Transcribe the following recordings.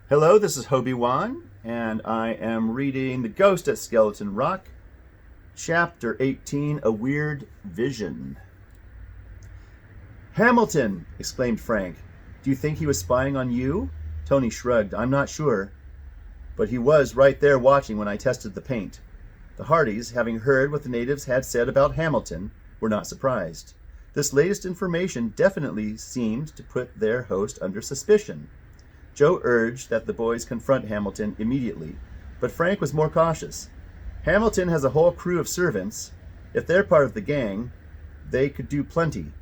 Hello, this is Hobie-Wan, and I am reading The Ghost at Skeleton Rock, Chapter 18, A Weird Vision. "Hamilton!" exclaimed Frank. "Do you think he was spying on you?" Tony shrugged. "I'm not sure. But he was right there watching when I tested the paint." The Hardys, having heard what the natives had said about Hamilton, were not surprised. This latest information definitely seemed to put their host under suspicion. Joe urged that the boys confront Hamilton immediately, but Frank was more cautious. "Hamilton has a whole crew of servants. If they're part of the gang, they could do plenty."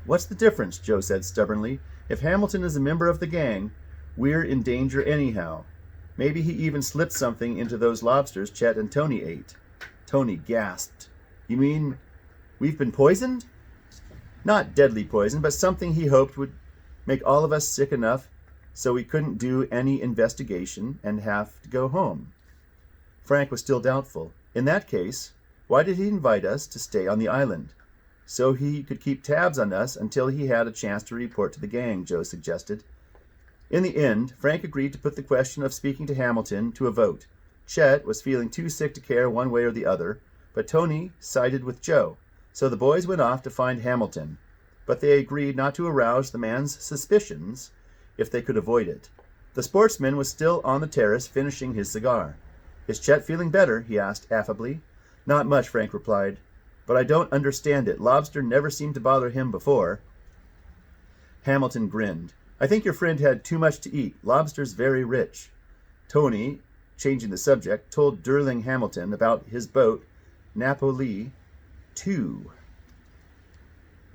"What's the difference?" Joe said stubbornly. "If Hamilton is a member of the gang, we're in danger anyhow. Maybe he even slipped something into those lobsters Chet and Tony ate." Tony gasped. "You mean we've been poisoned?" "Not deadly poison, but something he hoped would make all of us sick enough so we couldn't do any investigation and have to go home." Frank was still doubtful. "In that case, why did he invite us to stay on the island?" "So he could keep tabs on us until he had a chance to report to the gang," Joe suggested. In the end, Frank agreed to put the question of speaking to Hamilton to a vote. Chet was feeling too sick to care one way or the other, but Tony sided with Joe, so the boys went off to find Hamilton. But they agreed not to arouse the man's suspicions if they could avoid it. The sportsman was still on the terrace finishing his cigar. "Is Chet feeling better?" he asked affably. "Not much," Frank replied, "but I don't understand it. Lobster never seemed to bother him before." Hamilton grinned. "I think your friend had too much to eat. Lobster's very rich." Tony, changing the subject, told Durling Hamilton about his boat, Napoli II,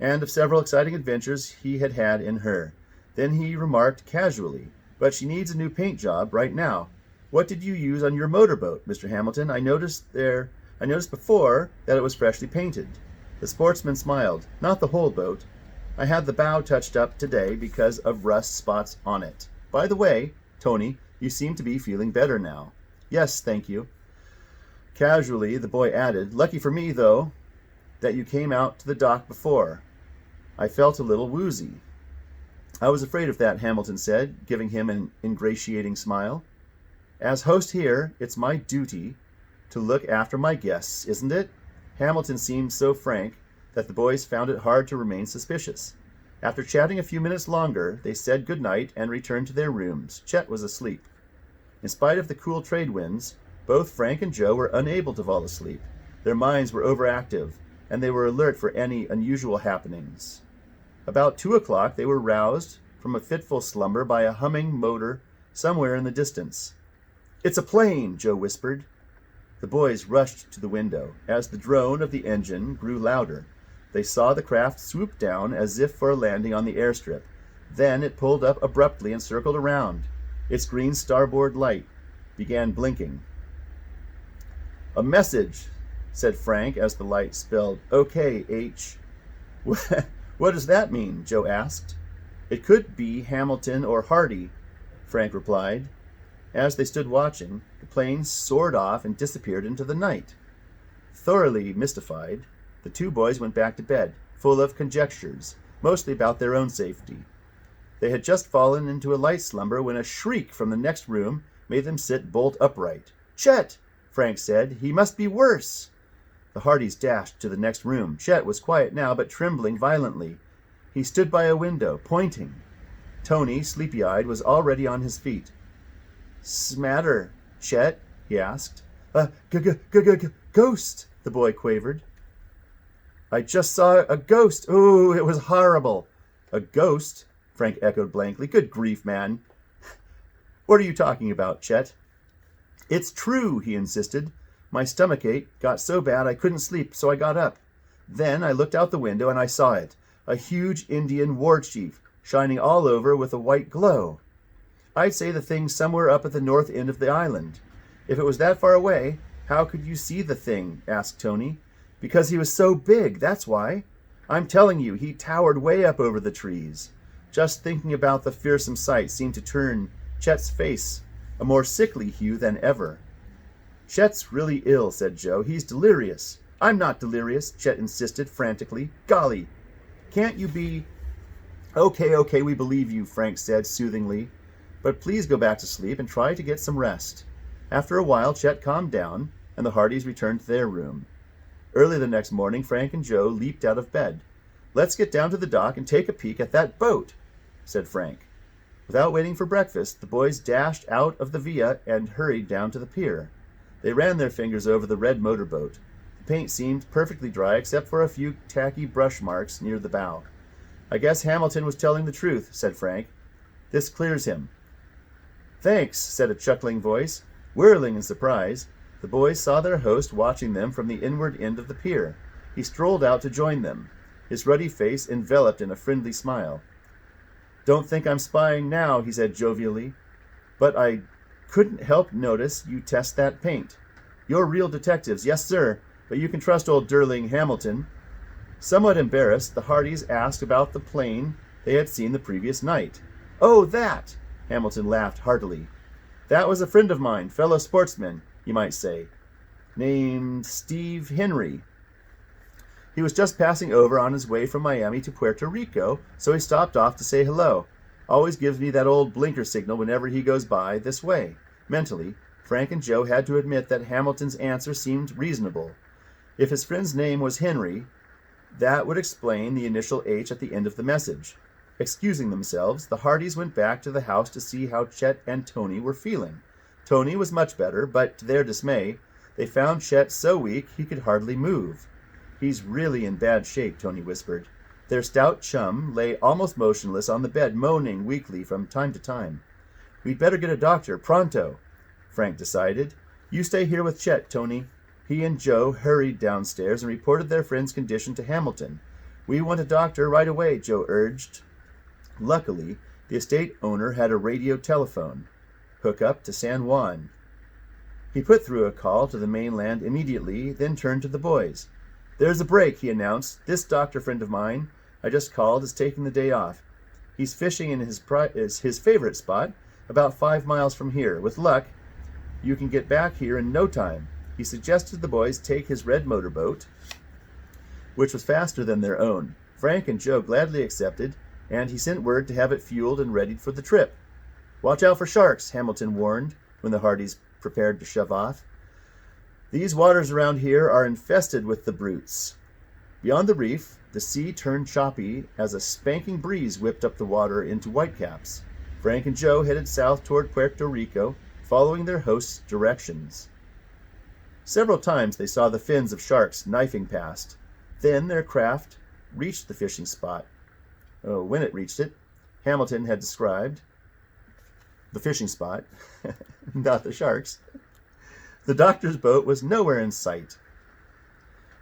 and of several exciting adventures he had had in her. Then he remarked casually, "But she needs a new paint job right now. What did you use on your motorboat, Mr. Hamilton? I noticed before that it was freshly painted." The sportsman smiled. "Not the whole boat. I had the bow touched up today because of rust spots on it. By the way, Tony, you seem to be feeling better now." "Yes, thank you." Casually, the boy added, "Lucky for me, though, that you came out to the dock before. I felt a little woozy." "I was afraid of that," Hamilton said, giving him an ingratiating smile. "As host here, it's my duty to look after my guests, isn't it?" Hamilton seemed so frank that the boys found it hard to remain suspicious. After chatting a few minutes longer, they said good night and returned to their rooms. Chet was asleep. In spite of the cool trade winds, both Frank and Joe were unable to fall asleep. Their minds were overactive, and they were alert for any unusual happenings. About 2 o'clock, they were roused from a fitful slumber by a humming motor somewhere in the distance. "It's a plane," Joe whispered. The boys rushed to the window. As the drone of the engine grew louder, they saw the craft swoop down as if for a landing on the airstrip. Then it pulled up abruptly and circled around. Its green starboard light began blinking. "A message," said Frank as the light spelled "OK, H." "What does that mean?" Joe asked. "It could be Hamilton or Hardy," Frank replied. As they stood watching, the plane soared off and disappeared into the night. Thoroughly mystified, the two boys went back to bed, full of conjectures, mostly about their own safety. They had just fallen into a light slumber when a shriek from the next room made them sit bolt upright. "Chet!" Frank said. "He must be worse." The Hardys dashed to the next room. Chet was quiet now, but trembling violently. He stood by a window, pointing. Tony, sleepy-eyed, was already on his feet. "'Smatter, Chet?" he asked. Ghost," the boy quavered. "I just saw a ghost. Oh, it was horrible." "A ghost?" Frank echoed blankly. "Good grief, man. What are you talking about, Chet?" "It's true," he insisted. "My stomachache got so bad I couldn't sleep, so I got up. Then I looked out the window and I saw it, a huge Indian warchief, shining all over with a white glow. I'd say the thing's somewhere up at the north end of the island." "If it was that far away, how could you see the thing?" asked Tony. "Because he was so big, that's why. I'm telling you, he towered way up over the trees." Just thinking about the fearsome sight seemed to turn Chet's face a more sickly hue than ever. "Chet's really ill," said Joe. "He's delirious." "I'm not delirious," Chet insisted frantically. "Golly, can't you be—" Okay, we believe you," Frank said soothingly. But please go back to sleep and try to get some rest." After a while, Chet calmed down, and the Hardys returned to their room. Early the next morning, Frank and Joe leaped out of bed. "Let's get down to the dock and take a peek at that boat," said Frank. Without waiting for breakfast, the boys dashed out of the villa and hurried down to the pier. They ran their fingers over the red motorboat. The paint seemed perfectly dry except for a few tacky brush marks near the bow. "I guess Hamilton was telling the truth," said Frank. "This clears him." "Thanks," said a chuckling voice. Whirling in surprise, the boys saw their host watching them from the inward end of the pier. He strolled out to join them, his ruddy face enveloped in a friendly smile. "Don't think I'm spying now," he said jovially, "but I couldn't help notice you test that paint. You're real detectives, yes sir, but you can trust old Durling Hamilton." Somewhat embarrassed, the Hardys asked about the plane they had seen the previous night. "Oh, that!" Hamilton laughed heartily. "That was a friend of mine, fellow sportsman, you might say, named Steve Henry. He was just passing over on his way from Miami to Puerto Rico, so he stopped off to say hello. Always gives me that old blinker signal whenever he goes by this way." Mentally, Frank and Joe had to admit that Hamilton's answer seemed reasonable. If his friend's name was Henry, that would explain the initial H at the end of the message. Excusing themselves, the Hardys went back to the house to see how Chet and Tony were feeling. Tony was much better, but to their dismay, they found Chet so weak he could hardly move. "He's really in bad shape," Tony whispered. Their stout chum lay almost motionless on the bed, moaning weakly from time to time. "We'd better get a doctor, pronto," Frank decided. "You stay here with Chet, Tony." He and Joe hurried downstairs and reported their friend's condition to Hamilton. "We want a doctor right away," Joe urged. Luckily, the estate owner had a radio telephone hookup to San Juan. He put through a call to the mainland immediately, then turned to the boys. "There's a break," he announced. "This doctor friend of mine I just called is taking the day off. He's fishing in his favorite spot, about 5 miles from here. With luck, you can get back here in no time." He suggested the boys take his red motorboat, which was faster than their own. Frank and Joe gladly accepted, and he sent word to have it fueled and readied for the trip. "Watch out for sharks," Hamilton warned when the Hardys prepared to shove off. "These waters around here are infested with the brutes." Beyond the reef, the sea turned choppy as a spanking breeze whipped up the water into whitecaps. Frank and Joe headed south toward Puerto Rico, following their host's directions. Several times they saw the fins of sharks knifing past. Then their craft reached the fishing spot. When it reached it, Hamilton had described the fishing spot, not the sharks. The doctor's boat was nowhere in sight.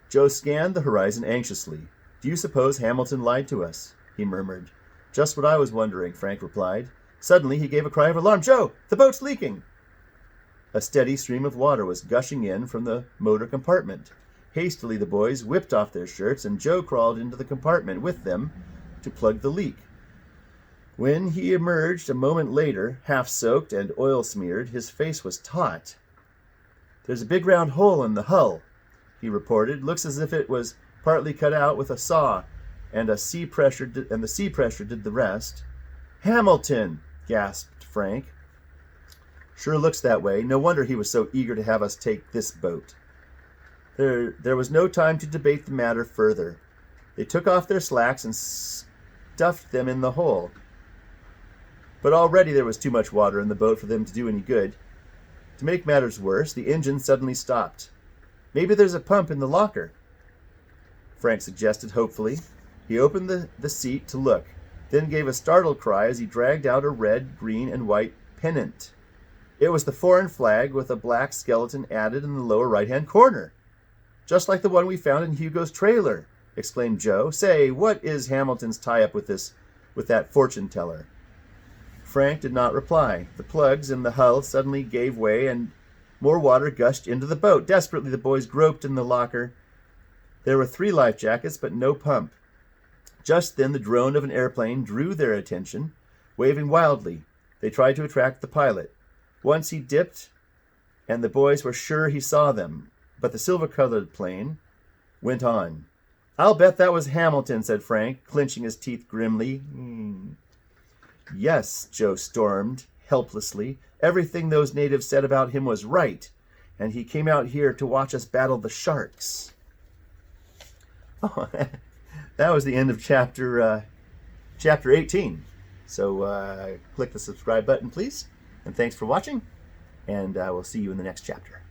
Joe scanned the horizon anxiously. "Do you suppose Hamilton lied to us?" he murmured. "Just what I was wondering," Frank replied. Suddenly he gave a cry of alarm. "Joe, the boat's leaking!" A steady stream of water was gushing in from the motor compartment. Hastily the boys whipped off their shirts, and Joe crawled into the compartment with them to plug the leak. When he emerged a moment later, half-soaked and oil-smeared, his face was taut. "There's a big round hole in the hull," he reported. "Looks as if it was partly cut out with a saw, and the sea pressure did the rest." "Hamilton!" gasped Frank. "Sure looks that way. No wonder he was so eager to have us take this boat." There was no time to debate the matter further. They took off their slacks and stuffed them in the hole. But already there was too much water in the boat for them to do any good. To make matters worse, the engine suddenly stopped. "Maybe there's a pump in the locker," Frank suggested hopefully. He opened the seat to look, then gave a startled cry as he dragged out a red, green, and white pennant. It was the foreign flag with a black skeleton added in the lower right-hand corner. "Just like the one we found in Hugo's trailer," exclaimed Joe. "Say, what is Hamilton's tie-up with that fortune teller?" Frank did not reply. The plugs in the hull suddenly gave way, and more water gushed into the boat. Desperately, the boys groped in the locker. There were 3 life jackets, but no pump. Just then, the drone of an airplane drew their attention, waving wildly. They tried to attract the pilot. Once he dipped, and the boys were sure he saw them, but the silver-colored plane went on. "I'll bet that was Hamilton," said Frank, clenching his teeth grimly. "Yes," Joe stormed. helplessly. Everything those natives said about him was right, and he came out here to watch us battle the sharks. Oh, that was the end of chapter 18. So click the subscribe button, please. And thanks for watching, and we'll see you in the next chapter.